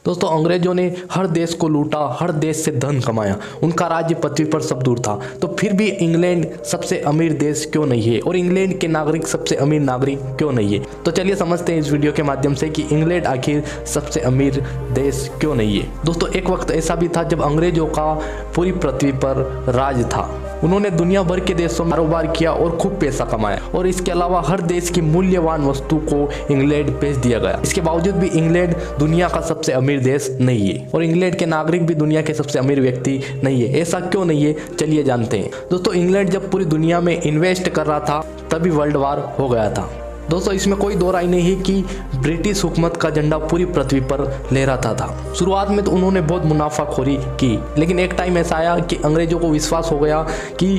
दोस्तों अंग्रेजों ने हर देश को लूटा, हर देश से धन कमाया, उनका राज्य पृथ्वी पर सब दूर था, तो फिर भी इंग्लैंड सबसे अमीर देश क्यों नहीं है और इंग्लैंड के नागरिक सबसे अमीर नागरिक क्यों नहीं है। तो चलिए समझते हैं इस वीडियो के माध्यम से कि इंग्लैंड आखिर सबसे अमीर देश क्यों नहीं है। दोस्तों एक वक्त ऐसा भी था जब अंग्रेजों का पूरी पृथ्वी पर राज था। उन्होंने दुनिया भर के देशों में कारोबार किया और खूब पैसा कमाया और इसके अलावा हर देश की मूल्यवान वस्तु को इंग्लैंड भेज दिया गया। इसके बावजूद भी इंग्लैंड दुनिया का सबसे अमीर देश नहीं है और इंग्लैंड के नागरिक भी दुनिया के सबसे अमीर व्यक्ति नहीं है। ऐसा क्यों नहीं है, चलिए जानते हैं। दोस्तों इंग्लैंड जब पूरी दुनिया में इन्वेस्ट कर रहा था तभी वर्ल्ड वार हो गया था। दोस्तों इसमें कोई दो राय नहीं है कि ब्रिटिश हुकूमत का झंडा पूरी पृथ्वी पर लहराता था। शुरुआत में तो उन्होंने बहुत मुनाफाखोरी की, लेकिन एक टाइम ऐसा आया कि अंग्रेजों को विश्वास हो गया कि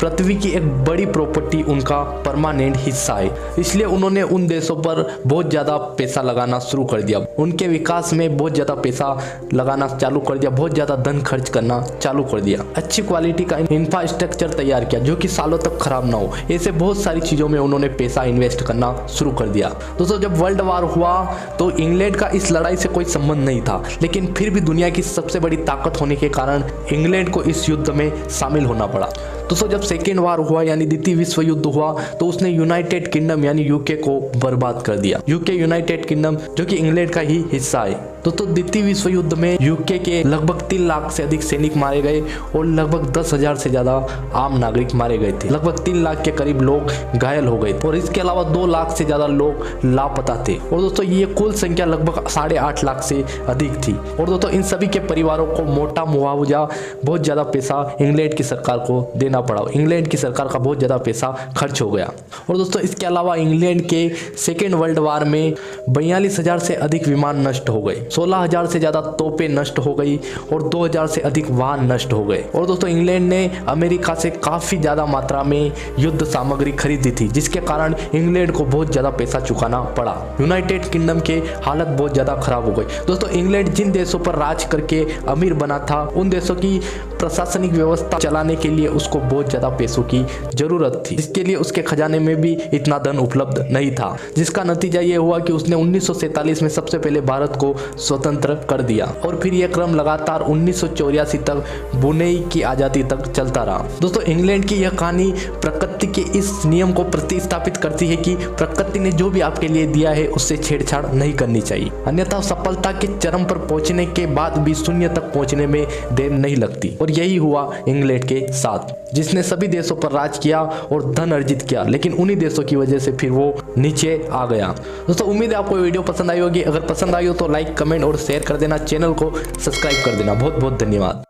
पृथ्वी की एक बड़ी प्रॉपर्टी उनका परमानेंट हिस्सा है, इसलिए उन्होंने उन देशों पर बहुत ज़्यादा पैसा लगाना शुरू कर दिया। उनके विकास में बहुत ज़्यादा पैसा लगाना चालू कर दिया, बहुत ज़्यादा धन खर्च करना चालू कर दिया। अच्छी क्वालिटी का इंफ्रास्ट्रक्चर तैयार किया जो कि सालों तक खराब ना हो। ऐसे बहुत सारी चीज़ों में उन्होंने पैसा इन्वेस्ट करना शुरू कर दिया। दोस्तों जब वर्ल्ड वार हुआ तो इंग्लैंड का इस लड़ाई से कोई संबंध नहीं था, लेकिन फिर भी दुनिया की सबसे बड़ी ताकत होने के कारण इंग्लैंड को इस युद्ध में शामिल होना पड़ा। दोस्तों जब सेकेंड वार हुआ यानी द्वितीय विश्व युद्ध हुआ तो उसने यूनाइटेड किंगडम यानी यूके को बर्बाद कर दिया। यूके यूनाइटेड किंगडम जो कि इंग्लैंड का ही हिस्सा है। दोस्तों द्वितीय विश्व युद्ध में यूके के लगभग 3 लाख से अधिक सैनिक मारे गए और लगभग 10,000 से ज्यादा आम नागरिक मारे गए थे। लगभग 3 लाख के करीब लोग घायल हो गए और इसके अलावा 2 लाख से ज्यादा लोग लापता थे। और दोस्तों ये कुल संख्या लगभग 8.5 लाख से अधिक थी। और दोस्तों इन सभी के परिवारों को मोटा मुआवजा, बहुत ज्यादा पैसा इंग्लैंड की सरकार को देना पड़ा। इंग्लैंड की सरकार का बहुत ज्यादा पैसा खर्च हो गया। और दोस्तों इसके अलावा इंग्लैंड के सेकेंड वर्ल्ड वार में 42,000 से अधिक विमान नष्ट हो गए, 16,000 से ज्यादा तोपें नष्ट हो गई और 2,000 से अधिक वाहन नष्ट हो गए। और दोस्तों इंग्लैंड ने अमेरिका से काफी ज्यादा मात्रा में युद्ध सामग्री खरीदी थी, जिसके कारण इंग्लैंड को बहुत ज्यादा पैसा चुकाना पड़ा। यूनाइटेड किंगडम के हालत बहुत ज्यादा खराब हो गई। दोस्तों इंग्लैंड जिन देशों पर राज करके अमीर बना था उन देशों की प्रशासनिक व्यवस्था चलाने के लिए उसको बहुत ज्यादा पैसों की जरूरत थी, जिसके लिए उसके खजाने में भी इतना धन उपलब्ध नहीं था, जिसका नतीजा ये हुआ कि उसने 1947 में सबसे पहले भारत को स्वतंत्र कर दिया और फिर यह क्रम लगातार 1984 तक ब्रुनेई की आजादी तक चलता रहा। दोस्तों इंग्लैंड की यह कहानी प्रकृति के इस नियम को प्रतिस्थापित करती है कि प्रकृति ने जो भी आपके लिए दिया है उससे छेड़छाड़ नहीं करनी चाहिए, अन्यथा सफलता के चरम पर पहुंचने के बाद भी शून्य तक पहुंचने में देर नहीं लगती। और यही हुआ इंग्लैंड के साथ, जिसने सभी देशों पर राज किया और धन अर्जित किया, लेकिन उन्हीं देशों की वजह से फिर वो नीचे आ गया। दोस्तों उम्मीद है आपको वीडियो पसंद आई होगी। अगर पसंद आई हो तो लाइक, कमेंट और शेयर कर देना, चैनल को सब्सक्राइब कर देना। बहुत बहुत धन्यवाद।